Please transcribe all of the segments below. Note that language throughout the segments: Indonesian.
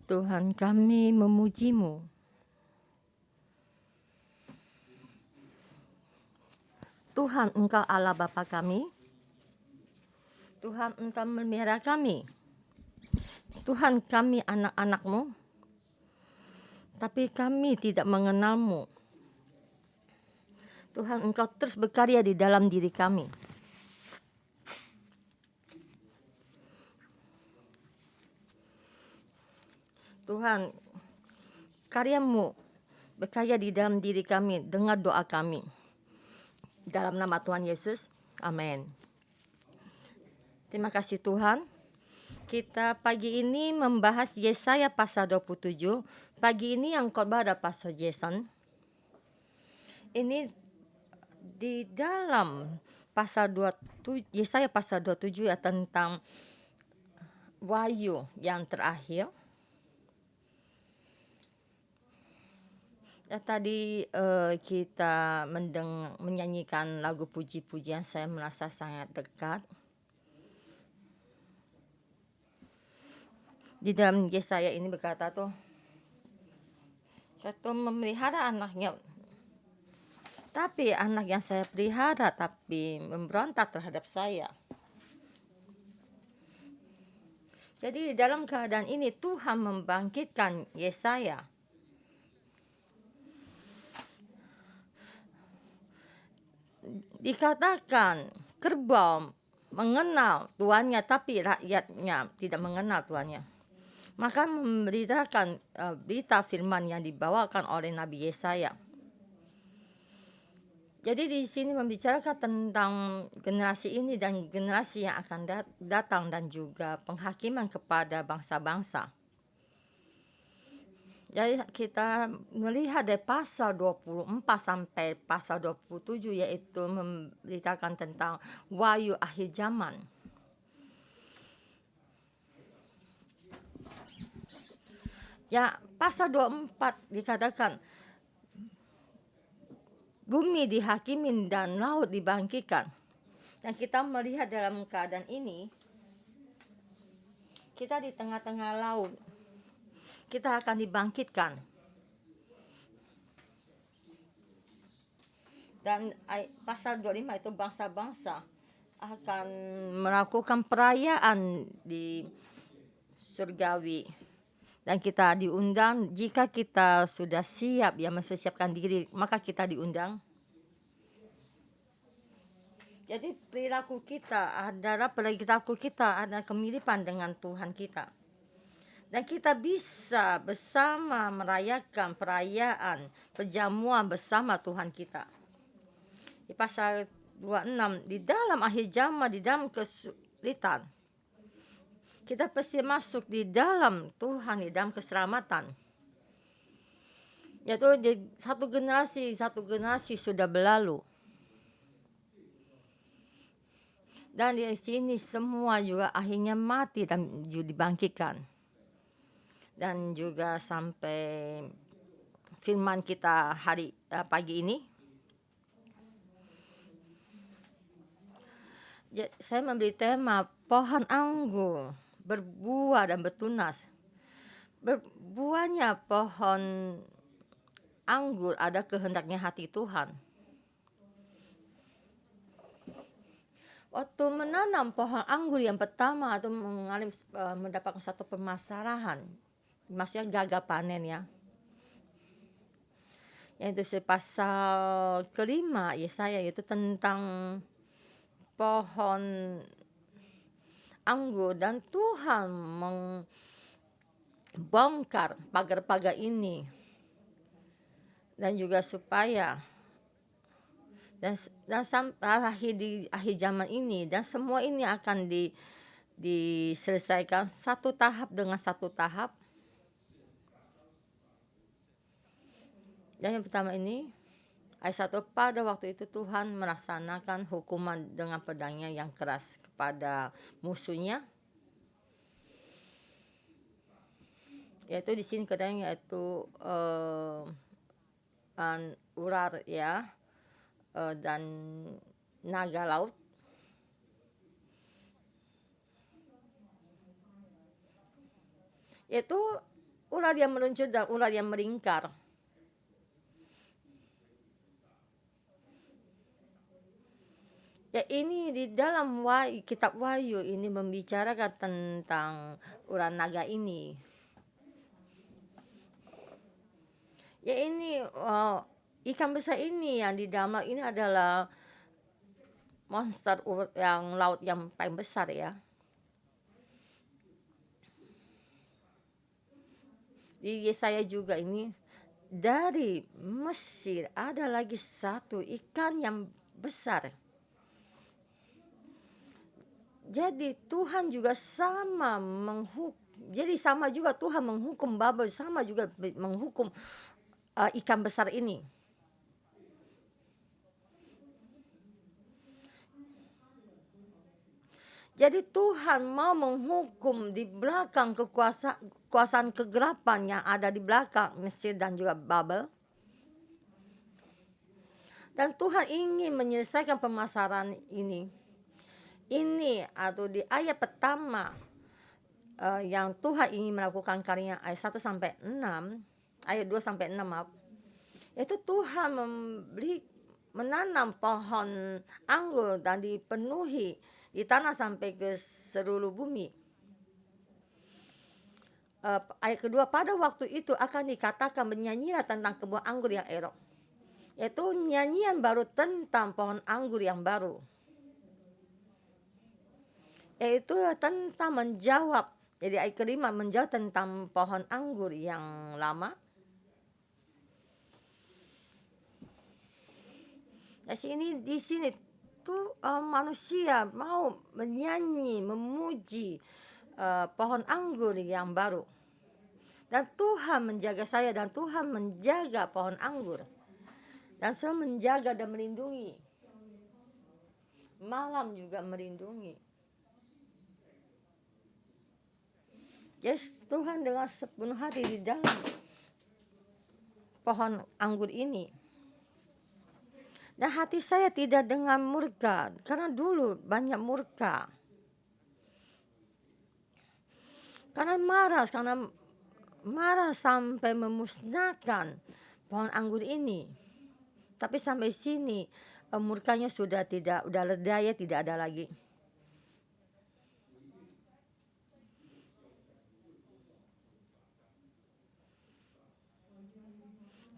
Tuhan, kami memuji-Mu. Tuhan, Engkau Allah Bapa kami. Tuhan, Engkau memelihara kami. Tuhan, kami anak-anak-Mu, tapi kami tidak mengenal-Mu. Tuhan, Engkau terus berkarya di dalam diri kami. Tuhan, karya-Mu berkarya di dalam diri kami. Dengar doa kami. Dalam nama Tuhan Yesus, amin. Terima kasih Tuhan. Kita pagi ini membahas Yesaya pasal 27. Pagi ini yang khotbah ada Pastor Jason. Ini di dalam pasal 27, Yesaya pasal 27 ya, tentang wahyu yang terakhir. Ya, tadi kita menyanyikan lagu puji-pujian, saya merasa sangat dekat. Di dalam Yesaya ini berkata tuh, kata memelihara anaknya, tapi anak yang saya pelihara tapi memberontak terhadap saya. Jadi dalam keadaan ini Tuhan membangkitkan Yesaya. Dikatakan kerbau mengenal tuannya, tapi rakyatnya tidak mengenal tuannya. Maka memberitakan berita firman yang dibawakan oleh Nabi Yesaya. Jadi di sini membicarakan tentang generasi ini dan generasi yang akan datang, dan juga penghakiman kepada bangsa-bangsa. Jadi kita melihat dari pasal 24 sampai pasal 27, yaitu memberitakan tentang wahyu akhir zaman. Ya, pasal 24 dikatakan bumi dihakimin dan laut dibangkitkan. Dan kita melihat dalam keadaan ini, kita di tengah-tengah laut, kita akan dibangkitkan. Dan pasal 25 itu bangsa-bangsa akan melakukan perayaan di surgawi. Dan kita diundang, jika kita sudah siap ya mempersiapkan diri, maka kita diundang. Jadi perilaku kita adalah kemiripan dengan Tuhan kita. Dan kita bisa bersama merayakan perayaan perjamuan bersama Tuhan kita. Di pasal 26, di dalam akhir zaman, di dalam kesulitan, kita pasti masuk di dalam Tuhan, di dalam keselamatan. Yaitu satu generasi sudah berlalu. Dan di sini semua juga akhirnya mati dan dibangkitkan. Dan juga sampai firman kita pagi ini, saya memberi tema pohon anggur berbuah dan bertunas. Berbuahnya pohon anggur ada kehendaknya hati Tuhan. Waktu menanam pohon anggur yang pertama atau mendapatkan satu permasalahan, maksudnya gagal panen ya. Yaitu pasal kelima Yesaya, yaitu tentang pohon anggur, dan Tuhan membongkar pagar-pagar ini, dan juga supaya dan sampai di akhir zaman ini, dan semua ini akan diselesaikan satu tahap dengan satu tahap. Dan yang pertama ini ayat 1, pada waktu itu Tuhan melaksanakan hukuman dengan pedangnya yang keras kepada musuhnya. Yaitu di sini kadang yaitu ular ya, dan naga laut. Itu ular yang meluncur dan ular yang meringkar. Ya, ini di dalam kitab Wahyu ini membicarakan tentang ular naga ini. Ya, ini ikan besar ini yang di dalam laut ini adalah monster yang laut yang paling besar ya. Di Yesaya juga ini, dari Mesir ada lagi satu ikan yang besar. Jadi Tuhan juga sama sama juga Tuhan menghukum Babel, sama juga menghukum ikan besar ini. Jadi Tuhan mau menghukum di belakang kekuasaan kegelapan yang ada di belakang Mesir dan juga Babel. Dan Tuhan ingin menyelesaikan permasalahan ini. Ini atau di ayat pertama yang Tuhan ingin melakukan karyanya ayat 1 sampai 6, ayat 2 sampai 6 maaf. Itu Tuhan menanam pohon anggur dan dipenuhi di tanah sampai ke seluruh bumi. Ayat kedua, pada waktu itu akan dikatakan bernyanyilah tentang kebun anggur yang elok. Yaitu nyanyian baru tentang pohon anggur yang baru. Yaitu tentang menjawab. Jadi ayat kelima menjawab tentang pohon anggur yang lama. Di sini tuh manusia mau menyanyi, memuji pohon anggur yang baru. Dan Tuhan menjaga saya dan Tuhan menjaga pohon anggur. Dan selalu menjaga dan melindungi. Malam juga melindungi. Yes, Tuhan dengan sepenuh hati di dalam pohon anggur ini. Dan hati saya tidak dengan murka, karena dulu banyak murka. Karena marah sampai memusnahkan pohon anggur ini. Tapi sampai sini murkanya sudah reda ya, tidak ada lagi.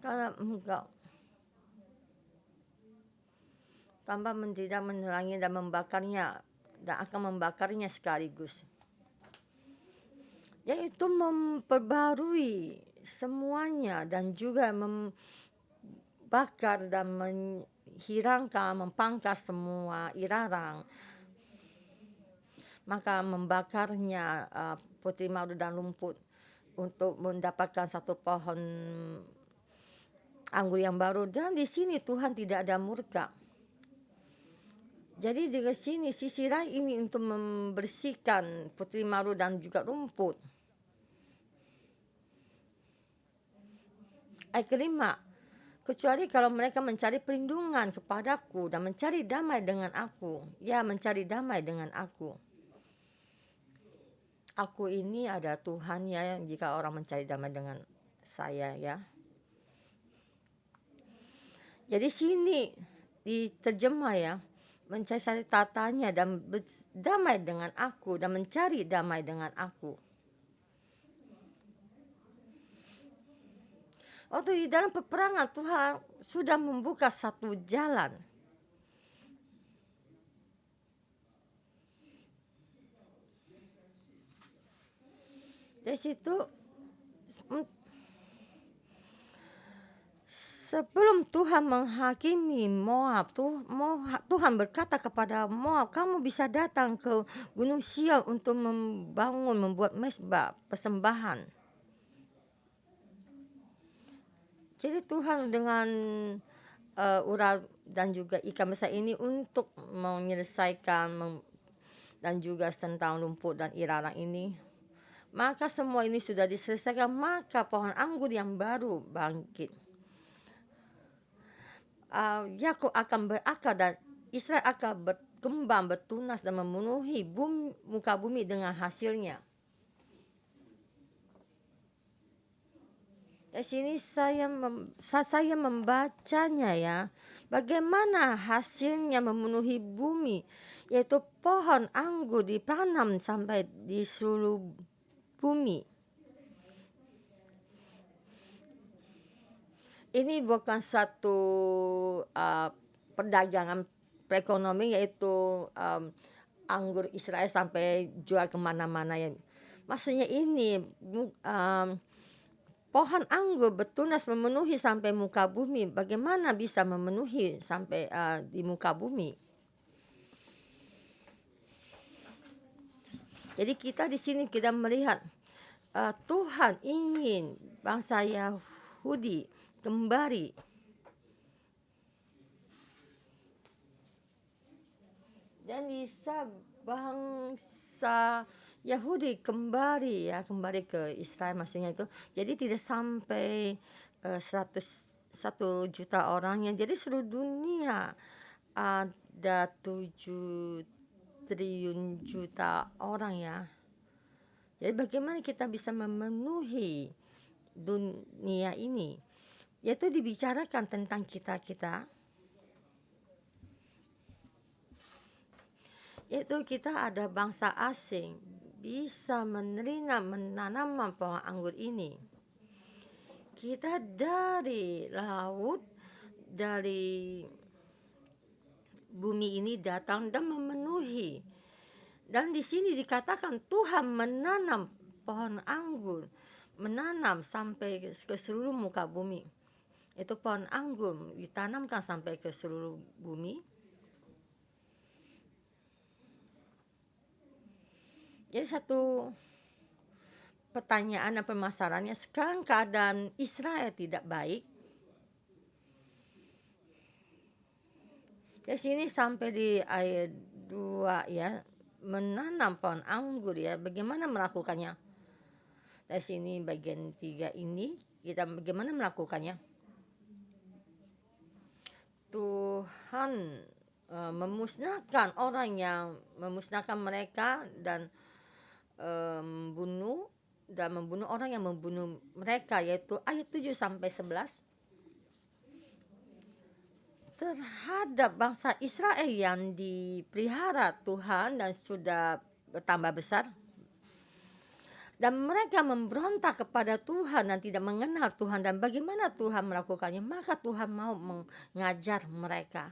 Karena engkau tanpa tidak menerangi dan membakarnya, dan akan membakarnya sekaligus. Yaitu memperbarui semuanya dan juga membakar dan menghilangkan, mempangkas semua irarang. Maka membakarnya putih madu dan lumput untuk mendapatkan satu pohon anggur yang baru. Dan di sini Tuhan tidak ada murka. Jadi di sini sisi lain ini untuk membersihkan putih madu dan juga rumput. Ayat kelima, kecuali kalau mereka mencari perlindungan kepadaku dan mencari damai dengan aku. Ya, mencari damai dengan aku. Aku ini adalah Tuhan ya, jika orang mencari damai dengan saya ya. Jadi sini diterjemah ya, mencari tatanya dan damai dengan aku dan mencari damai dengan aku. Waktu di dalam peperangan Tuhan sudah membuka satu jalan. Dari situ sebelum Tuhan menghakimi Moab, Tuhan berkata kepada Moab, kamu bisa datang ke Gunung Sion untuk membuat mezbah persembahan. Jadi Tuhan dengan ular dan juga ikan besar ini untuk menyelesaikan dan juga tentang lumput dan irarang ini. Maka semua ini sudah diselesaikan, maka pohon anggur yang baru bangkit. Yakub akan berakar dan Israel akan berkembang, bertunas dan memenuhi muka bumi dengan hasilnya. Di sini saya membacanya ya. Bagaimana hasilnya memenuhi bumi, yaitu pohon anggur ditanam sampai di seluruh bumi. Ini bukan satu perdagangan perekonomian, yaitu anggur Israel sampai jual kemana-mana ya. Maksudnya ini pohon anggur bertunas memenuhi sampai muka bumi. Bagaimana bisa memenuhi sampai di muka bumi? Jadi kita di sini kita melihat Tuhan ingin bangsa Yahudi kembali. Dan bisa bangsa Yahudi kembali ke Israel, maksudnya itu. Jadi tidak sampai 101 juta orangnya. Jadi seluruh dunia ada 7 triliun juta orang ya. Jadi bagaimana kita bisa memenuhi dunia ini? Yaitu dibicarakan tentang kita-kita. Yaitu kita ada bangsa asing bisa menanam pohon anggur ini. Kita dari laut, dari bumi ini datang dan memenuhi. Dan di sini dikatakan Tuhan menanam pohon anggur, menanam sampai ke seluruh muka bumi. Itu pohon anggur ditanamkan sampai ke seluruh bumi. Jadi satu pertanyaan dan permasalahannya, sekarang keadaan Israel tidak baik. Di sini sampai di ayat 2 ya, menanam pohon anggur ya, bagaimana melakukannya? Di sini bagian 3 ini kita bagaimana melakukannya? Tuhan memusnahkan orang yang memusnahkan mereka dan membunuh orang yang membunuh mereka, yaitu ayat 7 sampai 11. Terhadap bangsa Israel yang dipelihara Tuhan dan sudah bertambah besar. Dan mereka memberontak kepada Tuhan dan tidak mengenal Tuhan. Dan bagaimana Tuhan melakukannya? Maka Tuhan mau mengajar mereka.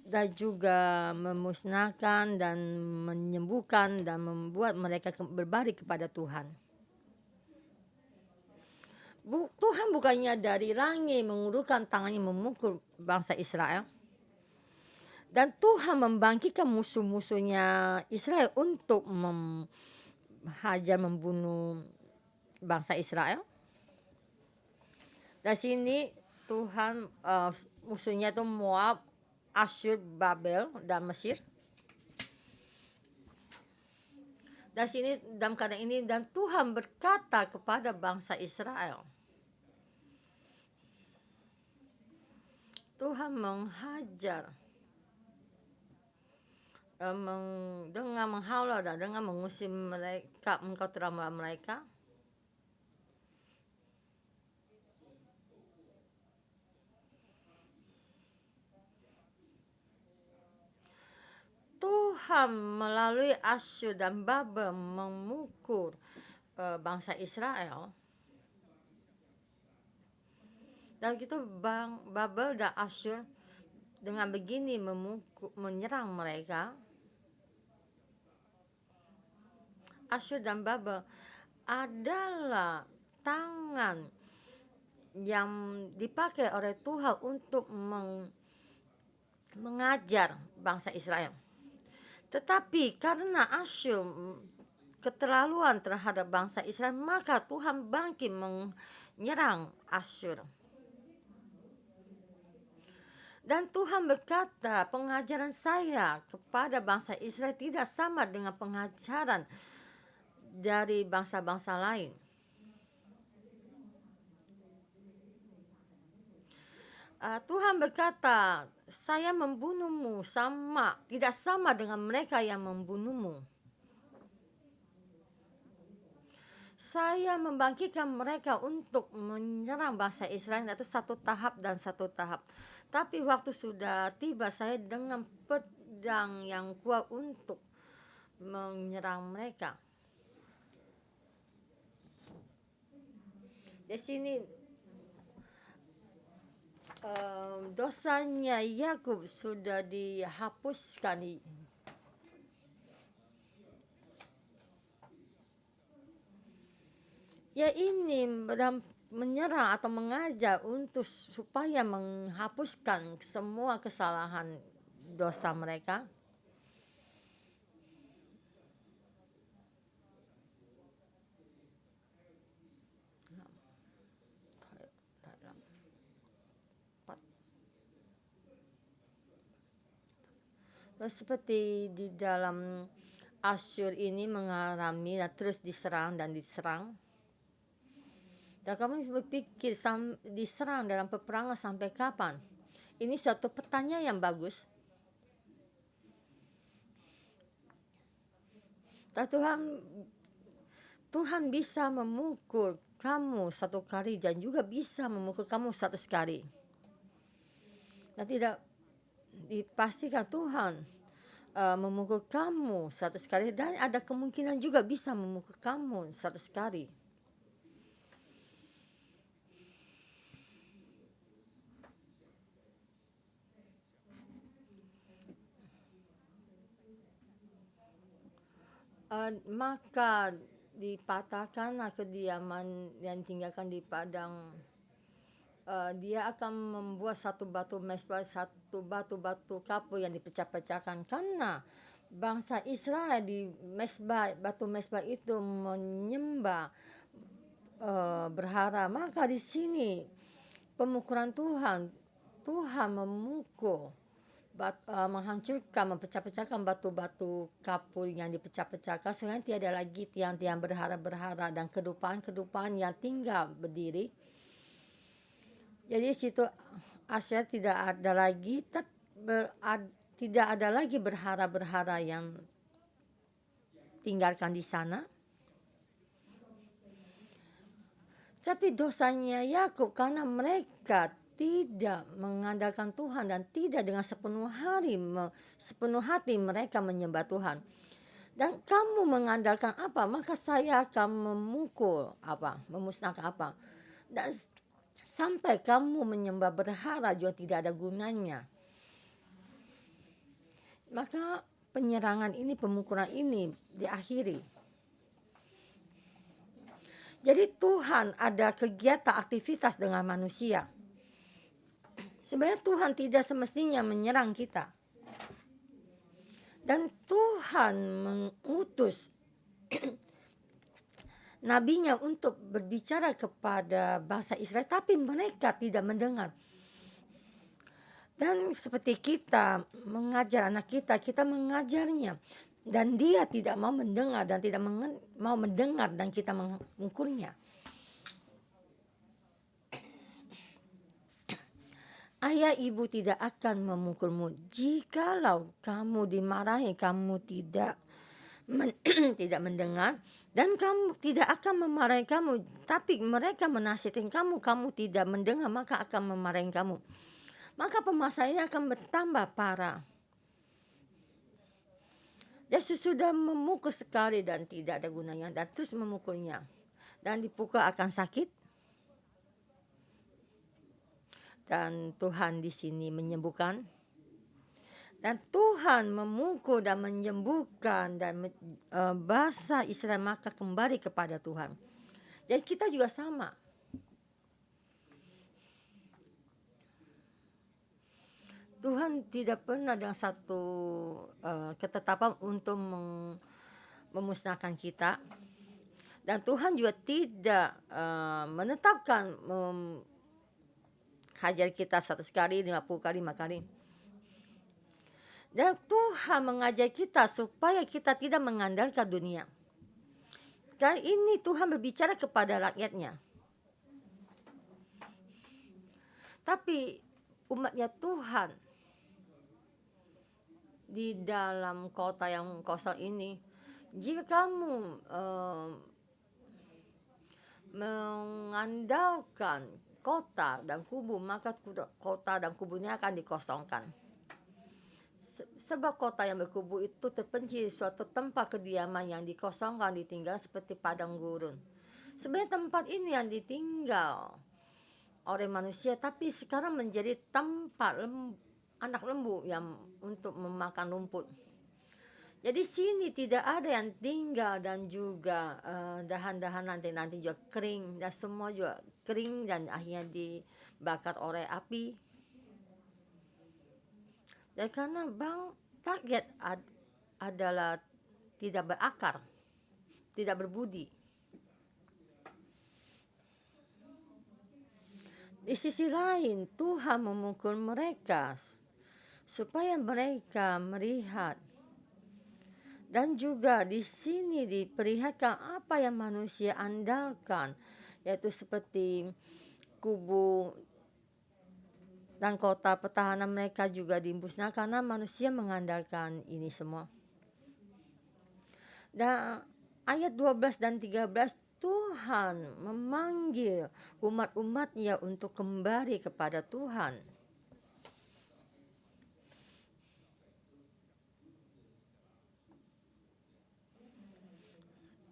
Dan juga memusnahkan dan menyembuhkan dan membuat mereka berbalik kepada Tuhan. Tuhan bukannya dari langit mengulurkan tangannya memukul bangsa Israel. Dan Tuhan membangkitkan musuh-musuhnya Israel untuk menghajar, membunuh bangsa Israel. Dari sini Tuhan musuhnya itu Moab, Asyur, Babel, dan Mesir. Dari sini dalam keadaan ini, dan Tuhan berkata kepada bangsa Israel, Tuhan menghajar dengan menghalau dan dengan mengusir mereka, engkau telah melawan mereka. Tuhan melalui Asyur dan Babel memukul bangsa Israel. Dan itu Babel dan Asyur dengan begini menyerang mereka. Asyur dan Babel adalah tangan yang dipakai oleh Tuhan untuk mengajar bangsa Israel. Tetapi karena Asyur keterlaluan terhadap bangsa Israel, maka Tuhan bangkit menyerang Asyur. Dan Tuhan berkata, pengajaran saya kepada bangsa Israel tidak sama dengan pengajaran dari bangsa-bangsa lain. Tuhan berkata, saya membunuhmu tidak sama dengan mereka yang membunuhmu. saya membangkitkan mereka untuk menyerang bangsa Israel, itu satu tahap dan satu tahap. Tapi waktu sudah tiba, saya dengan pedang yang kuat untuk menyerang mereka. Di sini dosanya Yakub sudah dihapuskan. Ya, ini menyerang atau mengajak untuk supaya menghapuskan semua kesalahan dosa mereka. Seperti di dalam Asyur ini mengalami dan terus diserang dan diserang. Dan kamu berpikir diserang dalam peperangan sampai kapan? Ini suatu pertanyaan yang bagus. Dan Tuhan bisa memukul kamu satu kali dan juga bisa memukul kamu 100 kali. Dan tidak dipastikan Tuhan memukul kamu 100 kali, dan ada kemungkinan juga bisa memukul kamu 100 kali. Maka dipatahkanlah kediaman yang tinggalkan di padang. Dia akan membuat satu batu mesbah, satu batu-batu kapur yang dipecah-pecahkan, karena bangsa Israel di mesbah, batu mesbah itu menyembah berhala. Maka di sini pemukulan Tuhan memukul, menghancurkan, mempecah-pecahkan batu-batu kapur yang dipecah-pecahkan, sehingga tiada lagi tiang-tiang berhala-berhala dan kedupan-kedupan yang tinggal berdiri. Jadi situ Asyur tidak ada lagi berhala-berhala yang tinggalkan di sana. Tapi dosanya Yakub karena mereka tidak mengandalkan Tuhan dan tidak dengan sepenuh hati mereka menyembah Tuhan. Dan kamu mengandalkan apa? Maka saya akan memukul apa? Memusnahkan apa? Dan sampai kamu menyembah berhala juga tidak ada gunanya. Maka penyerangan ini, pemukulan ini diakhiri. Jadi Tuhan ada kegiatan aktivitas dengan manusia. Sebenarnya Tuhan tidak semestinya menyerang kita. Dan Tuhan mengutus nabinya untuk berbicara kepada bangsa Israel, tapi mereka tidak mendengar. Dan seperti kita mengajar anak kita mengajarnya, dan dia tidak mau mendengar dan tidak mau mendengar, dan kita mengukurnya. Ayah ibu tidak akan memukulmu jikalau kamu dimarahi, kamu tidak mendengar, dan kamu tidak akan memarahi kamu. Tapi mereka menasihatin kamu, kamu tidak mendengar, maka akan memarahi kamu. Maka permasalahannya akan bertambah parah. Yesus sudah memukul sekali dan tidak ada gunanya, dan terus memukulnya. Dan dipukul akan sakit. Dan Tuhan di sini menyembuhkan. Dan Tuhan memukul dan menyembuhkan, dan bangsa Israel maka kembali kepada Tuhan. Jadi kita juga sama. Tuhan tidak pernah dengan satu ketetapan untuk memusnahkan kita. Dan Tuhan juga tidak menetapkan hajar kita 100 kali, 50 kali, 5 kali. Dan Tuhan mengajar kita supaya kita tidak mengandalkan dunia. Kali ini Tuhan berbicara kepada rakyatnya. Tapi umatnya Tuhan di dalam kota yang kosong ini, jika kamu mengandalkan kota dan kubu, maka kota dan kubunya akan dikosongkan. Sebab kota yang berkubu itu terpencil suatu tempat kediaman yang dikosongkan, ditinggal seperti padang gurun. Sebenarnya tempat ini yang ditinggal oleh manusia, tapi sekarang menjadi tempat anak lembu yang untuk memakan rumput. Jadi sini tidak ada yang tinggal, dan juga dahan-dahan nanti juga kering, dan semua juga kering dan akhirnya dibakar oleh api. Dan karena rakyat adalah tidak berakar, tidak berbudi. Di sisi lain Tuhan memukul mereka supaya mereka melihat. Dan juga di sini diperlihatkan apa yang manusia andalkan, yaitu seperti kubu dan kota pertahanan mereka juga dimusnahkan karena manusia mengandalkan ini semua. Dan ayat 12 dan 13, Tuhan memanggil umat-umatnya untuk kembali kepada Tuhan.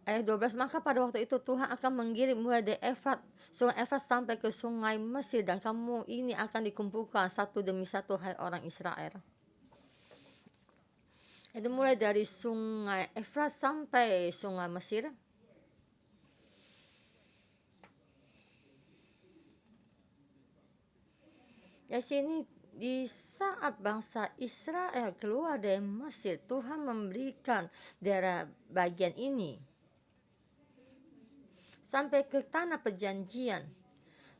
Ayat 12, maka pada waktu itu Tuhan akan mengirim mulai dari sungai Efrat sampai ke sungai Mesir, dan kamu ini akan dikumpulkan satu demi satu, hai orang Israel. Itu mulai dari sungai Efrat sampai sungai Mesir. Di sini di saat bangsa Israel keluar dari Mesir, Tuhan memberikan daerah bagian ini sampai ke tanah perjanjian.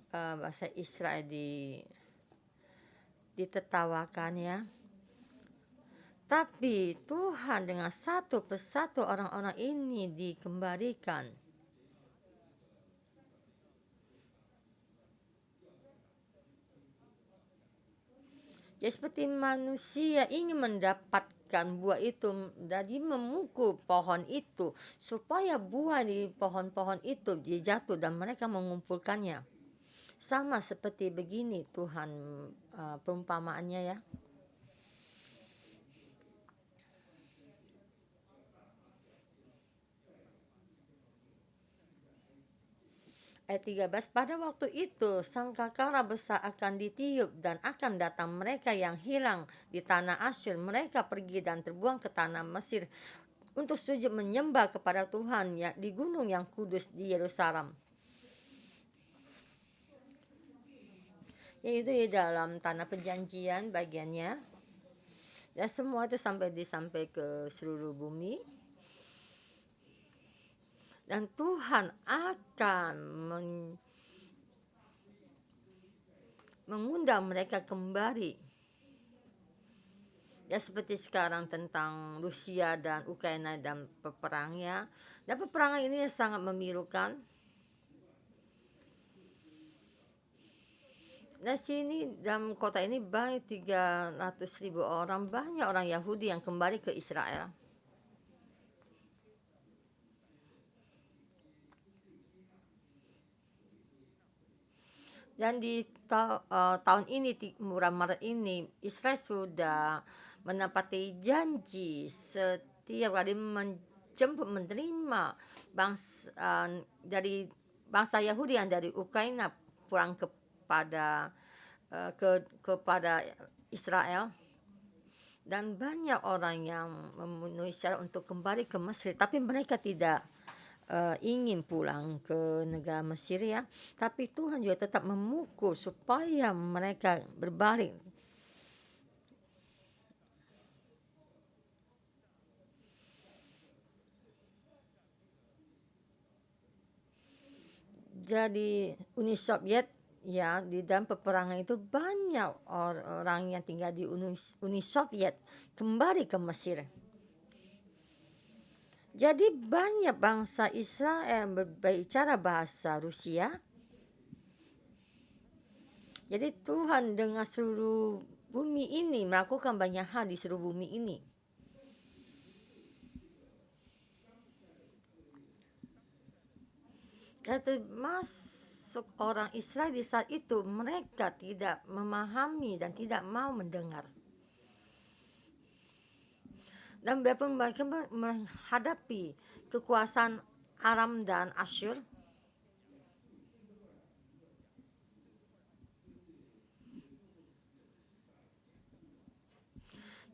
Bangsa Israel ditertawakan ya. Tapi Tuhan dengan satu persatu orang-orang ini dikembalikan. Ya, seperti manusia ingin mendapatkan buah itu, jadi memukul pohon itu supaya buah di pohon-pohon itu jatuh dan mereka mengumpulkannya. Sama seperti begini Tuhan perumpamaannya ya. Ayat 13, pada waktu itu sangkakala besar akan ditiup dan akan datang mereka yang hilang di tanah Asyur. Mereka pergi dan terbuang ke tanah Mesir untuk sujud menyembah kepada Tuhan ya, di gunung yang kudus di Yerusalem. Yaitu di dalam tanah perjanjian bagiannya. Dan semua itu sampai ke seluruh bumi. Dan Tuhan akan mengundang mereka kembali. Ya, seperti sekarang tentang Rusia dan Ukraina dan peperangnya. Dan peperangan ini sangat memilukan. Di sini dalam kota ini banyak 300.000 orang, banyak orang Yahudi yang kembali ke Israel. Dan di tahun ini, bulan Maret ini, Israel sudah menepati janji setiap kali menerima dari bangsa Yahudi yang dari Ukraina pulang kepada Israel. Dan banyak orang yang memenuhi syarat untuk kembali ke Mesir, tapi mereka tidak ingin pulang ke negara Mesir ya. Tapi Tuhan juga tetap memukul supaya mereka berbalik. Jadi Uni Soviet ya, di dalam peperangan itu banyak orang yang tinggal di Uni Soviet kembali ke Mesir. Jadi banyak bangsa Israel berbicara bahasa Rusia. Jadi Tuhan dengan seluruh bumi ini melakukan banyak hal di seluruh bumi ini. Dan termasuk orang Israel di saat itu, mereka tidak memahami dan tidak mau mendengar. Dan biarpun mereka menghadapi kekuasaan Aram dan Asyur,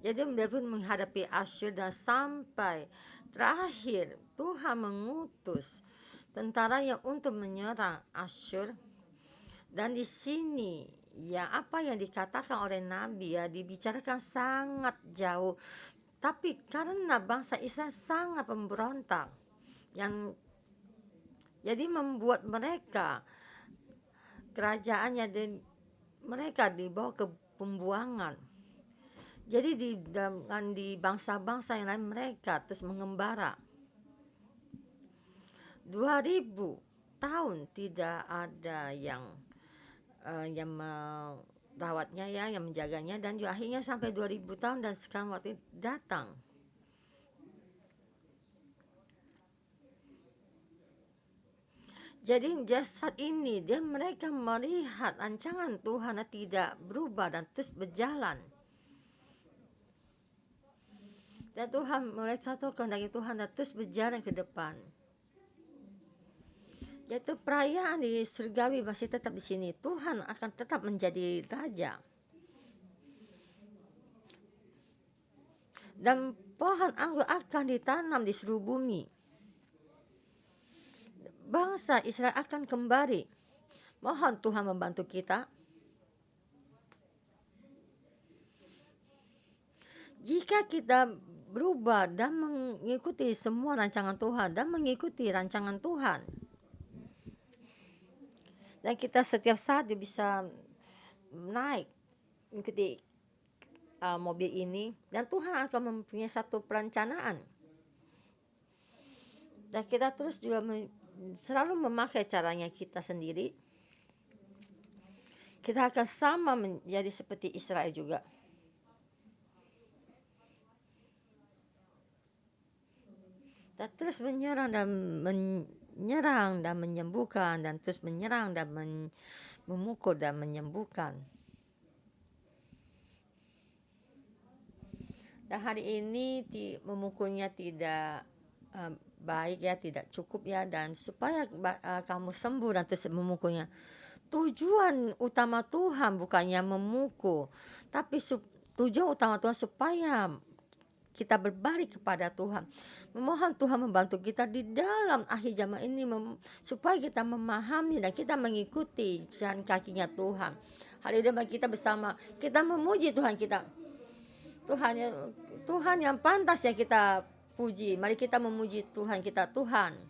jadi biarpun menghadapi Asyur dan sampai terakhir Tuhan mengutus tentara yang untuk menyerang Asyur. Dan di sini ya apa yang dikatakan oleh Nabi ya dibicarakan sangat jauh. Tapi karena bangsa Israel sangat pemberontak, yang jadi membuat mereka kerajaannya dan mereka dibawa ke pembuangan. Jadi di bangsa-bangsa yang lain mereka terus mengembara. 2000 tahun tidak ada yang merawatnya ya, yang menjaganya, dan juga akhirnya sampai 2000 tahun dan sekarang waktu datang. Jadi saat ini mereka melihat rancangan Tuhan tidak berubah dan terus berjalan. Dan Tuhan melihat satu kehendaki Tuhan dan terus berjalan ke depan. Yaitu perayaan di surgawi masih tetap di sini. Tuhan akan tetap menjadi raja. Dan pohon anggur akan ditanam di seluruh bumi. Bangsa Israel akan kembali. Mohon Tuhan membantu kita. Jika kita berubah dan mengikuti semua rancangan Tuhan dan mengikuti rancangan Tuhan, dan kita setiap saat bisa naik mengikuti mobil ini, dan Tuhan akan mempunyai satu perencanaan. Dan kita terus juga selalu memakai caranya kita sendiri. Kita akan sama menjadi seperti Israel juga. Dan terus menyerang dan menyembuhkan, dan terus menyerang dan memukul dan menyembuhkan. Dan hari ini memukulnya tidak baik ya, tidak cukup ya, dan supaya kamu sembuh dan terus memukulnya. Tujuan utama Tuhan bukannya memukul, tapi tujuan utama Tuhan supaya kita berbalik kepada Tuhan. Memohon Tuhan membantu kita di dalam akhir zaman ini supaya kita memahami dan kita mengikuti jalan kakinya Tuhan. Haleluya, kita bersama kita memuji Tuhan kita. Tuhan yang pantas ya kita puji. Mari kita memuji Tuhan kita. Tuhan,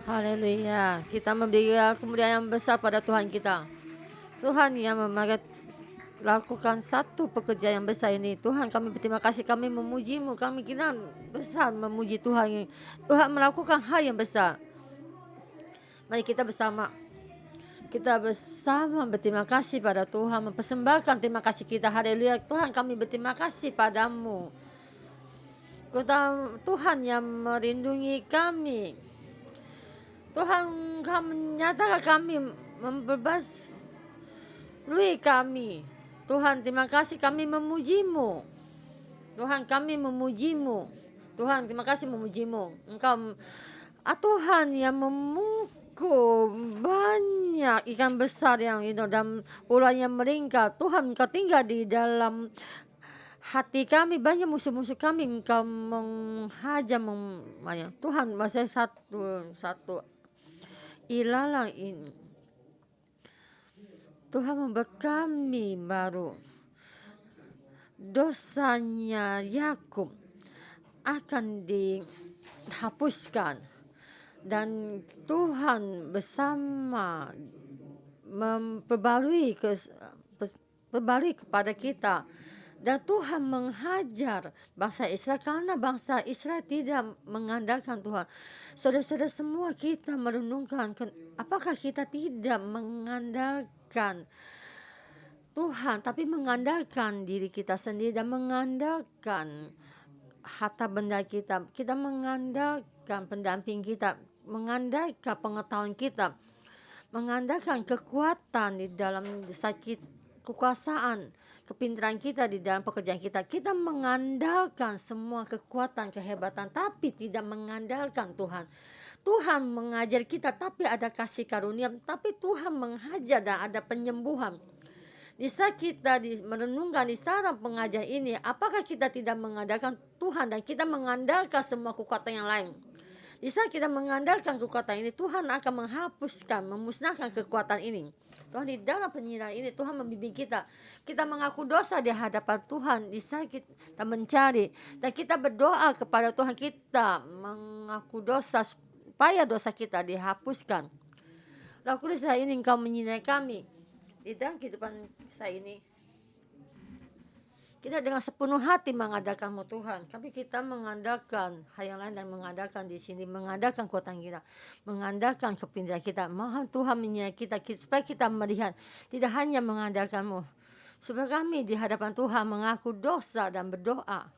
Haleluya. Kita memberi kemuliaan yang besar pada Tuhan kita. Tuhan yang lakukan satu pekerjaan yang besar ini. Tuhan, kami berterima kasih, kami memuji-Mu, kami kira besar memuji Tuhan. Tuhan melakukan hal yang besar. Mari kita bersama berterima kasih pada Tuhan, mempersembahkan terima kasih kita. Haleluya. Tuhan, kami berterima kasih padamu. Tuhan yang melindungi kami. Tuhan, Kau menyatakan kami, membebas kami. Tuhan, terima kasih, kami memuji-Mu. Tuhan, kami memuji-Mu. Tuhan, terima kasih memuji-Mu. Engkau, Tuhan yang memukul banyak ikan besar yang itu dan ular yang meringkat. Tuhan, Engkau tinggal di dalam hati kami, banyak musuh-musuh kami Engkau menghajar. Tuhan, masih satu ilalang ini. Tuhan membuat kami baru. Dosanya Yakub akan dihapuskan. Dan Tuhan bersama memperbarui kepada kita. Dan Tuhan menghajar bangsa Israel karena bangsa Israel tidak mengandalkan Tuhan. Saudara-saudara semua, kita merenungkan, apakah kita tidak mengandalkan Tuhan, tapi mengandalkan diri kita sendiri dan mengandalkan harta benda kita. Kita mengandalkan pendamping kita, mengandalkan pengetahuan kita, mengandalkan kekuatan di dalam sakit, kekuasaan, kepintaran kita di dalam pekerjaan kita. Kita mengandalkan semua kekuatan, kehebatan, tapi tidak mengandalkan Tuhan. Tuhan mengajar kita, tapi ada kasih karunia, tapi Tuhan menghajar dan ada penyembuhan. Di saat kita merenungkan di saat pengajar ini, apakah kita tidak mengandalkan Tuhan dan kita mengandalkan semua kekuatan yang lain? Di saat kita mengandalkan kekuatan ini, Tuhan akan menghapuskan, memusnahkan kekuatan ini. Tuhan, di dalam penyerahan ini, Tuhan membimbing kita. Kita mengaku dosa di hadapan Tuhan. Di saat kita mencari dan kita berdoa kepada Tuhan, kita mengaku dosa supaya dosa kita dihapuskan. Lalu saat ini Engkau menyinari kami. Di dalam kehidupan saya ini, kita dengan sepenuh hati mengandalkan-Mu Tuhan. Tapi kita mengandalkan hal yang lain dan mengandalkan di sini, mengandalkan kekuatan kita, mengandalkan kepintaran kita. Mohon Tuhan menyertai kita supaya kita melihat tidak hanya mengandalkan-Mu, supaya kami di hadapan Tuhan mengaku dosa dan berdoa.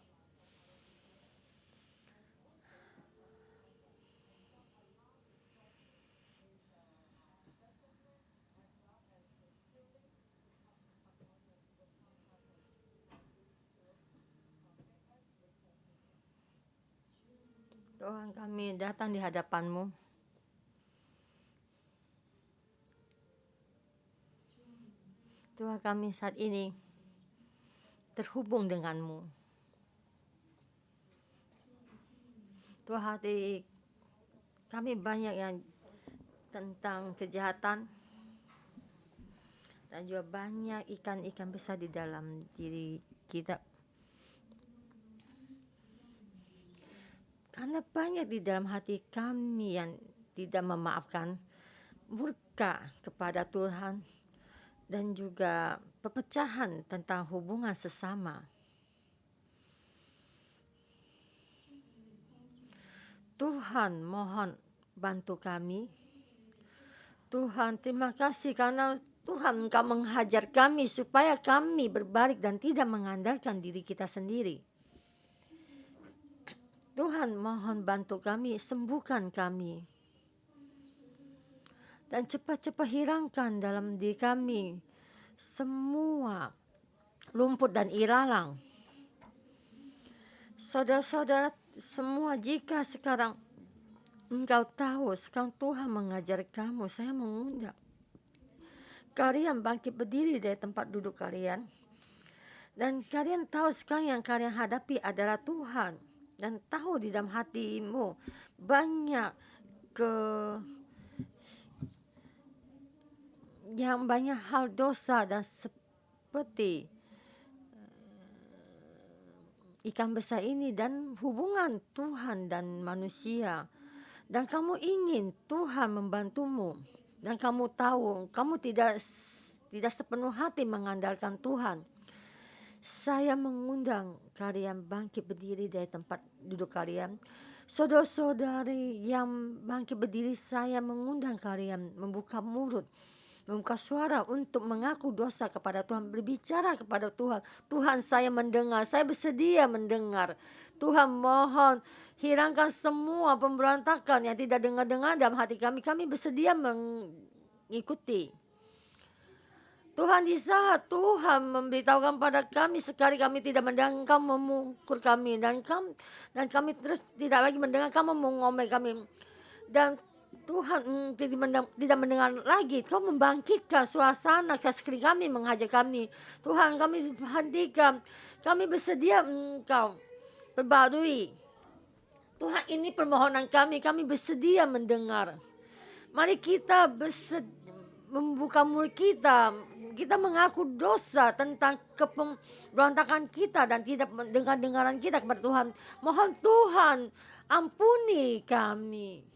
Tuhan, kami datang di hadapan-Mu. Tuhan, kami saat ini terhubung dengan-Mu. Tuhan, hati kami banyak yang tentang kejahatan dan juga banyak ikan-ikan besar di dalam diri kita. Karena banyak di dalam hati kami yang tidak memaafkan, murka kepada Tuhan, dan juga perpecahan tentang hubungan sesama. Tuhan, mohon bantu kami. Tuhan, terima kasih karena Tuhan, Engkau menghajar kami supaya kami berbalik dan tidak mengandalkan diri kita sendiri. Tuhan, mohon bantu kami, sembuhkan kami. Dan cepat-cepat hilangkan dalam diri kami semua lumpur dan ilalang. Saudara-saudara semua, jika sekarang engkau tahu, sekarang Tuhan mengajar kamu, saya mengundang kalian bangkit berdiri dari tempat duduk kalian. Dan kalian tahu sekarang yang kalian hadapi adalah Tuhan. Dan tahu di dalam hatimu banyak banyak hal dosa dan seperti ikan besar ini dan hubungan Tuhan dan manusia. Dan kamu ingin Tuhan membantumu. Dan kamu tahu kamu tidak sepenuh hati mengandalkan Tuhan. Saya mengundang kalian bangkit berdiri dari tempat duduk kalian. Saudara-saudari yang bangkit berdiri, saya mengundang kalian membuka mulut, membuka suara untuk mengaku dosa kepada Tuhan, berbicara kepada Tuhan. Tuhan, saya mendengar, saya bersedia mendengar. Tuhan, mohon hilangkan semua pemberontakan yang tidak dengar-dengar dalam hati kami. Kami bersedia mengikuti. Tuhan, di saat Tuhan memberitahukan pada kami sekali kami tidak mendengar, kamu memukul kami, dan kami terus tidak lagi mendengar, kamu mengomel kami, dan Tuhan tidak mendengar lagi, kau membangkitkan suasana ke sekeliling kami, menghajar kami. Tuhan, kami hentikan, kami bersedia Engkau perbarui. Tuhan, ini permohonan kami bersedia mendengar. Mari kita membuka mulut kita mengaku dosa tentang keberontakan kita dan tidak dengar-dengaran kita kepada Tuhan. Mohon Tuhan ampuni kami.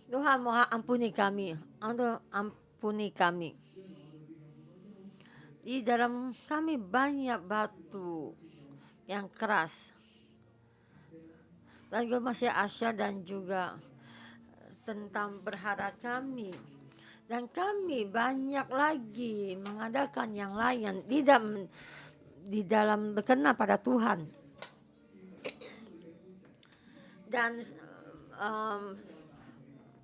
Tuhan, mohon ampuni kami. Ampuni kami. Di dalam kami banyak batu yang keras. Dan juga masih Asya dan juga tentang berharap kami. Dan kami banyak lagi mengadakan yang lain di dalam berkenan pada Tuhan. Dan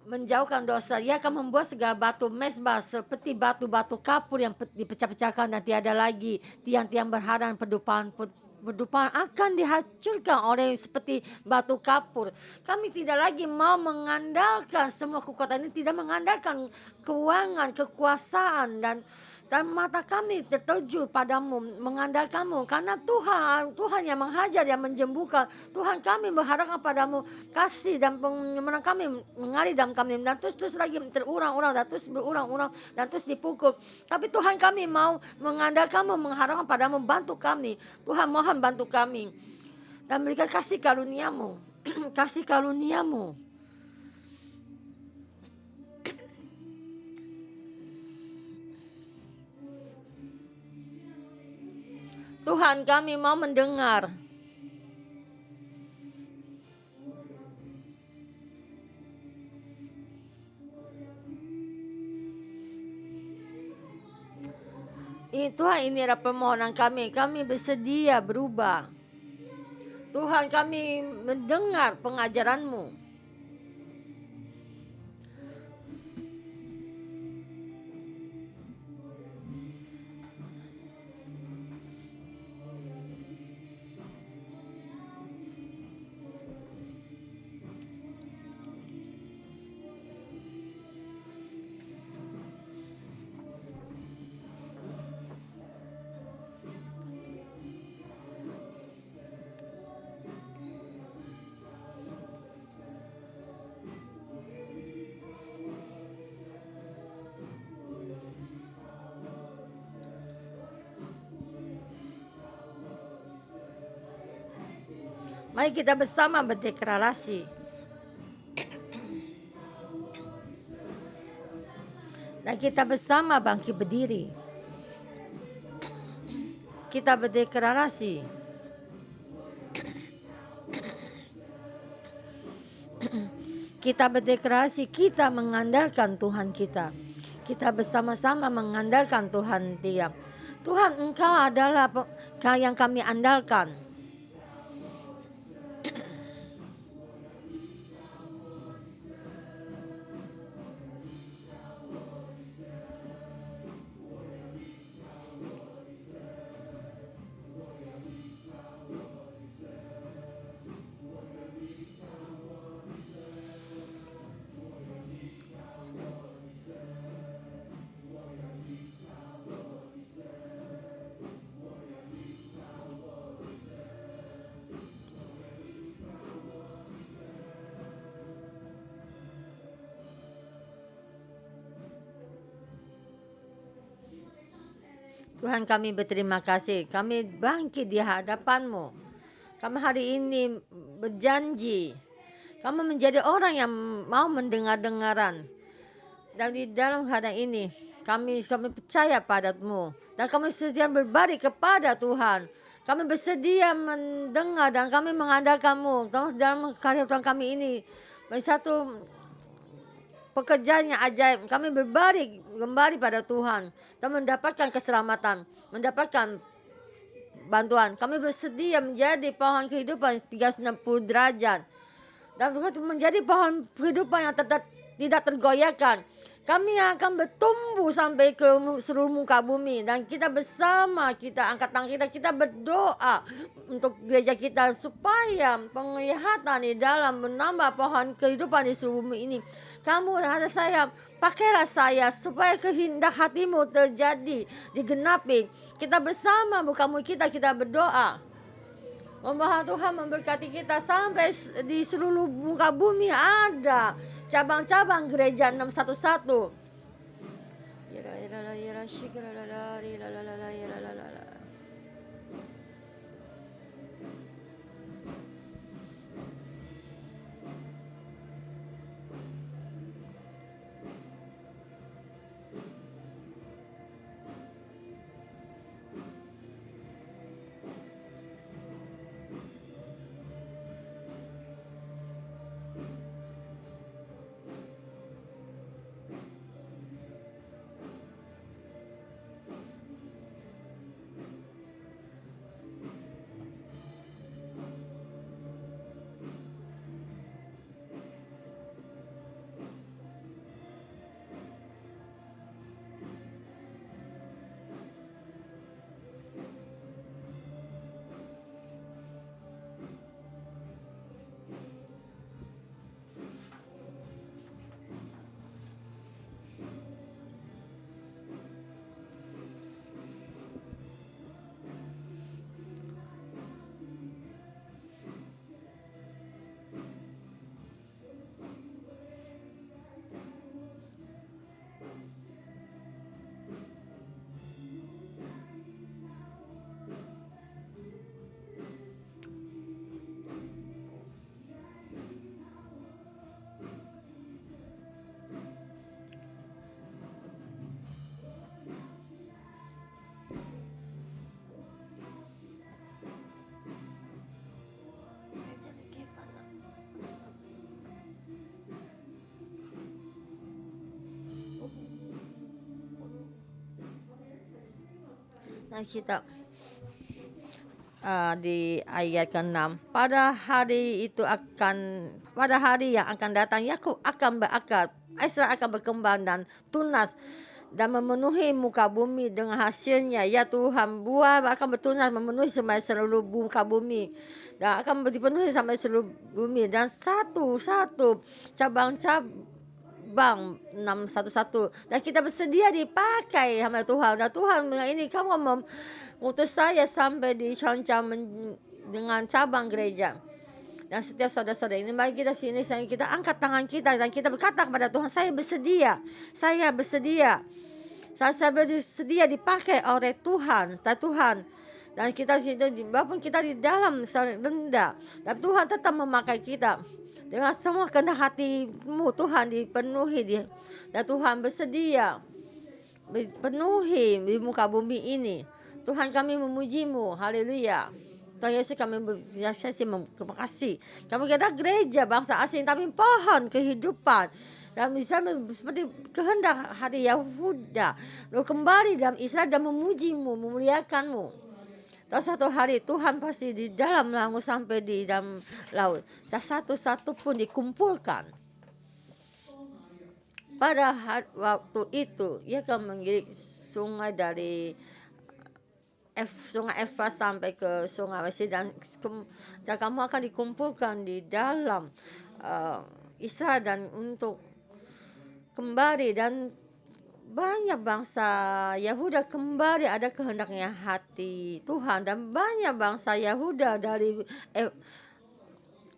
menjauhkan dosa. Ia akan membuat segala batu mesbah seperti batu-batu kapur yang dipecah-pecahkan dan tiada lagi. Tiang-tiang berhala pedupaan akan dihancurkan oleh seperti batu kapur. Kami tidak lagi mau mengandalkan semua kekuatan ini, tidak mengandalkan keuangan, kekuasaan, dan mata kami tertuju padamu, mengandalkanmu, karena Tuhan yang menghajar, yang menjembuhkan. Tuhan, kami berharap padamu kasih dan pemenang kami mengalir dalam kami, dan terus lagi terulang-ulang, dan terus berulang-ulang, dan terus dipukul. Tapi Tuhan, kami mau mengandalkanmu, mengharapkan padamu, bantu kami. Tuhan, mohon bantu kami dan berikan kasih karuniamu. Kasih karuniamu. Tuhan, kami mau mendengar. Tuhan, ini adalah permohonan kami. Kami bersedia berubah. Tuhan, kami mendengar pengajaran-Mu. Mari kita bersama berdeklarasi. Dan kita bersama bangkit berdiri. Kita berdeklarasi. Kita berdeklarasi, kita mengandalkan Tuhan kita. Kita bersama-sama mengandalkan Tuhan Dia. Tuhan, Engkau adalah yang kami andalkan. Tuhan, kami berterima kasih. Kami bangkit di hadapan-Mu. Kami hari ini berjanji, kami menjadi orang yang mau mendengar-dengaran. Dan di dalam keadaan ini, kami percaya padamu. Dan kami sedia berbalik kepada Tuhan. Kami bersedia mendengar dan kami mengandalkanmu. Dalam karya Tuhan kami ini, satu pekerjaan yang ajaib. Kami berbalik kembali pada Tuhan. Dan mendapatkan keselamatan. Mendapatkan bantuan. Kami bersedia menjadi pohon kehidupan 360 derajat. Dan menjadi pohon kehidupan yang tidak tergoyahkan. Kami akan bertumbuh sampai ke seluruh muka bumi. Dan kita bersama, kita angkat tangan kita berdoa untuk gereja kita. Supaya penglihatan di dalam menambah pohon kehidupan di seluruh bumi ini. Kamu ada saya, pakailah saya supaya kehendak hatimu terjadi, digenapi. Kita bersama buka mulut kita berdoa. Mohon Tuhan memberkati kita sampai di seluruh muka bumi ada cabang-cabang gereja 611. Nah, kita di ayat ke-6, pada hari yang akan datang Yakub akan berakar, Israel akan berkembang dan tunas dan memenuhi muka bumi dengan hasilnya. Ya Tuhan, buah akan bertunas memenuhi sampai seluruh muka bumi dan akan dipenuhi sampai seluruh bumi, dan satu-satu cabang 611, dan kita bersedia dipakai hamba Tuhan. Dan Tuhan bilang ini, kamu mengutus saya sampai di Chongqing dengan cabang gereja. Dan setiap saudara-saudara ini, mari kita sini, kita angkat tangan kita dan kita berkata kepada Tuhan, saya bersedia dipakai oleh Tuhan. Dan kita walaupun kita di dalam rendah, tapi Tuhan tetap memakai kita. Dengan semua kehendak hatimu Tuhan dipenuhi dan Tuhan bersedia penuhi di muka bumi ini. Tuhan, kami memujimu, haleluya. Tuhan Yesus, kami terima kasih. Kami ada gereja bangsa asing tapi pohon kehidupan. Dan misalnya seperti kehendak hati Yahuda, lalu kembali dalam Israel dan memujimu, memuliakanmu. Dan satu hari Tuhan pasti di dalam laut sampai di dalam laut, satu-satu pun dikumpulkan. Pada waktu itu ia akan mengirik sungai dari sungai Efrat sampai ke sungai Mesir, dan kamu akan dikumpulkan di dalam Israel dan untuk kembali, dan banyak bangsa Yahuda kembali ada kehendaknya hati Tuhan, dan banyak bangsa Yahuda dari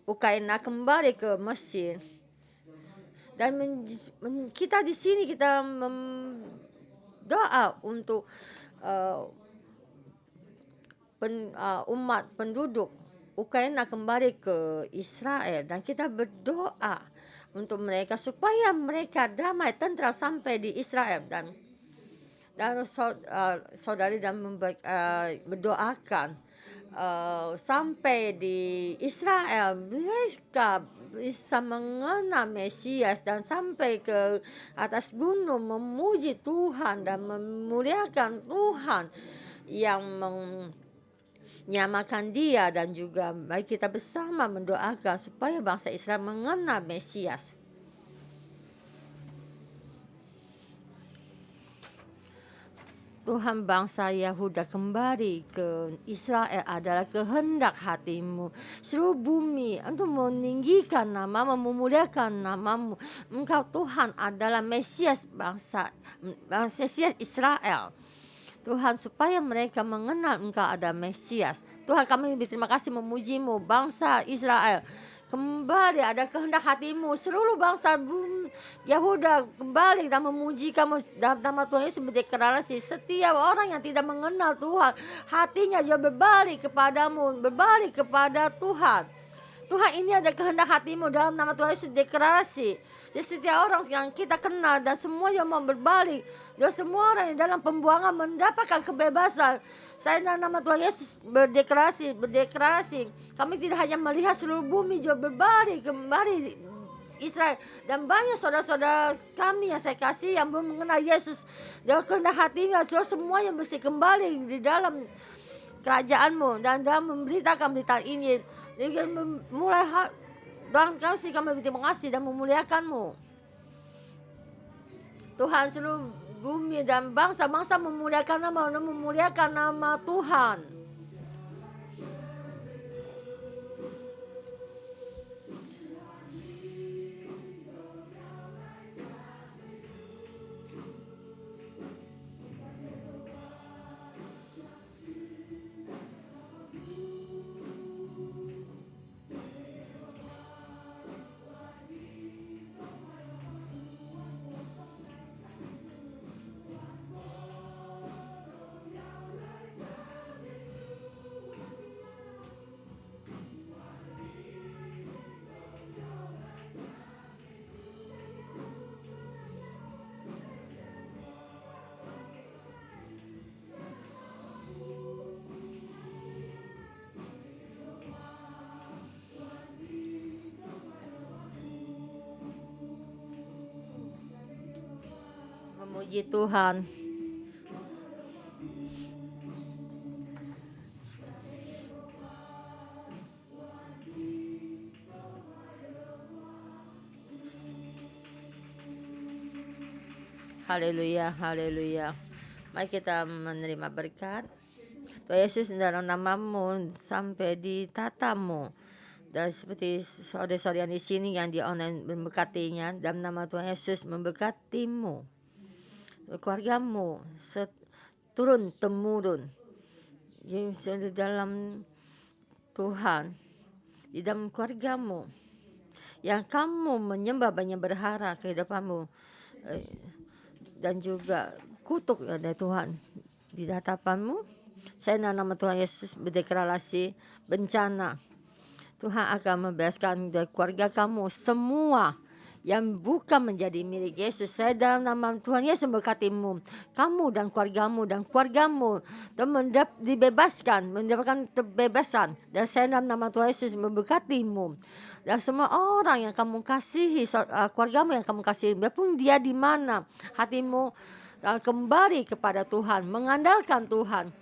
Ukraina kembali ke Mesir. Dan kita di sini kita doa untuk umat penduduk Ukraina kembali ke Israel, dan kita berdoa untuk mereka supaya mereka damai tentram sampai di Israel, dan saudari dan berdoakan sampai di Israel mereka bisa mengenal Mesias dan sampai ke atas gunung memuji Tuhan dan memuliakan Tuhan yang menyamakan Dia, dan juga mari kita bersama mendoakan supaya bangsa Israel mengenal Mesias. Tuhan, bangsa Yahuda kembali ke Israel adalah kehendak hati-Mu. Seluruh bumi untuk meninggikan nama-Mu, memuliakan nama-Mu. Engkau Tuhan adalah Mesias Mesias Israel. Tuhan, supaya mereka mengenal Engkau ada Mesias. Tuhan, kami berterima kasih memuji-Mu, bangsa Israel. Kembali ada kehendak hati-Mu, seluruh bangsa Yahuda kembali dan memuji Kamu dalam nama Tuhan Yesus berdeklarasi. Setiap orang yang tidak mengenal Tuhan, hatinya juga berbalik kepadamu, berbalik kepada Tuhan. Tuhan, ini ada kehendak hati-Mu dalam nama Tuhan Yesus deklarasi. Jadi setiap orang yang kita kenal dan semua yang mau berbalik, dan semua orang yang dalam pembuangan mendapatkan kebebasan. Saya dalam nama Tuhan Yesus berdeklarasi. Kami tidak hanya melihat seluruh bumi juga berbalik kembali Israel, dan banyak saudara-saudara kami yang saya kasih yang belum mengenal Yesus. Dan kehendak hatinya semua yang mesti kembali di dalam kerajaan-Mu dan dalam memberitakan berita Injil. Jadi mulai dan kami berterima kasih dan memuliakan-Mu. Tuhan, seluruh bumi dan bangsa-bangsa memuliakan nama Tuhan. Memuji Tuhan. Haleluya, haleluya. Mari kita menerima berkat. Tuhan Yesus, dalam nama-Mu sampai di tatamu. Dan seperti saudara-saudara yang di sini yang di online memberkatinya, dalam nama Tuhan Yesus memberkatimu, keluargamu, turun temurun di dalam Tuhan, di dalam keluargamu yang kamu menyembah banyak berharap kehidupanmu, dan juga kutuk dari Tuhan di hadapanmu. Saya dalam nama Tuhan Yesus berdeklarasi bencana. Tuhan akan membebaskan dari keluarga kamu semua yang bukan menjadi milik Yesus. Saya dalam nama Tuhan Yesus memberkatimu, kamu dan keluargamu dan dibebaskan, mendapatkan kebebasan. Dan saya dalam nama Tuhan Yesus memberkatimu dan semua orang yang kamu kasihi, keluargamu yang kamu kasihi, biarpun dia di mana, hatimu kembali kepada Tuhan, mengandalkan Tuhan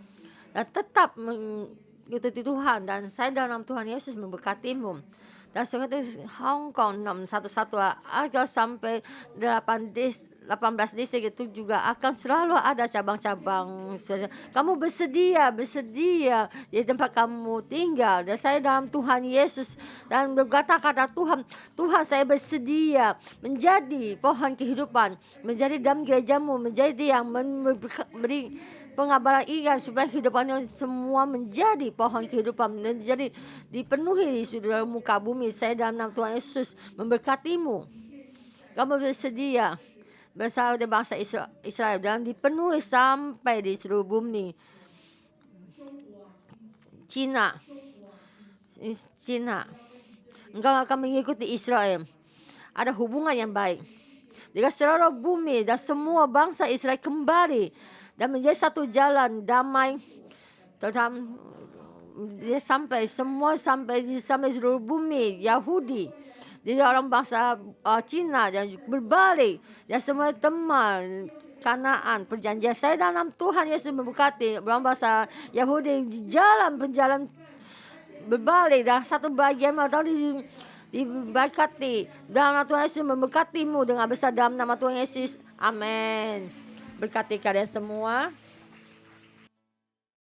dan tetap mengikuti Tuhan. Dan saya dalam Tuhan Yesus memberkatimu. Dan seperti Hong Kong 611 agar sampai 18 distrik itu juga akan selalu ada cabang-cabang. Kamu bersedia di tempat kamu tinggal. Dan saya dalam Tuhan Yesus dan berkata kata Tuhan saya bersedia menjadi pohon kehidupan, menjadi dalam gerejamu, menjadi yang memberi pengabaran ikan supaya kehidupannya semua menjadi pohon kehidupan, menjadi dipenuhi di seluruh muka bumi. Saya dalam nama Tuhan Yesus memberkatimu. Kamu bersedia bersama dengan bangsa Israel dan dipenuhi sampai di seluruh bumi. Cina Cina. Engkau akan mengikuti Israel. Ada hubungan yang baik. Jika seluruh bumi dan semua bangsa Israel kembali dan menjadi satu jalan damai, dia sampai seluruh bumi Yahudi, jadi orang bangsa Cina dan berbalik dan semua teman Kanaan perjanjian. Saya dalam Tuhan Yesus memberkati orang bangsa Yahudi berjalan berbalik dan satu bagian atau diberkati dalam nama Tuhan Yesus, memberkatimu dengan besar dalam nama Tuhan Yesus. Amin. Berkati kalian semua.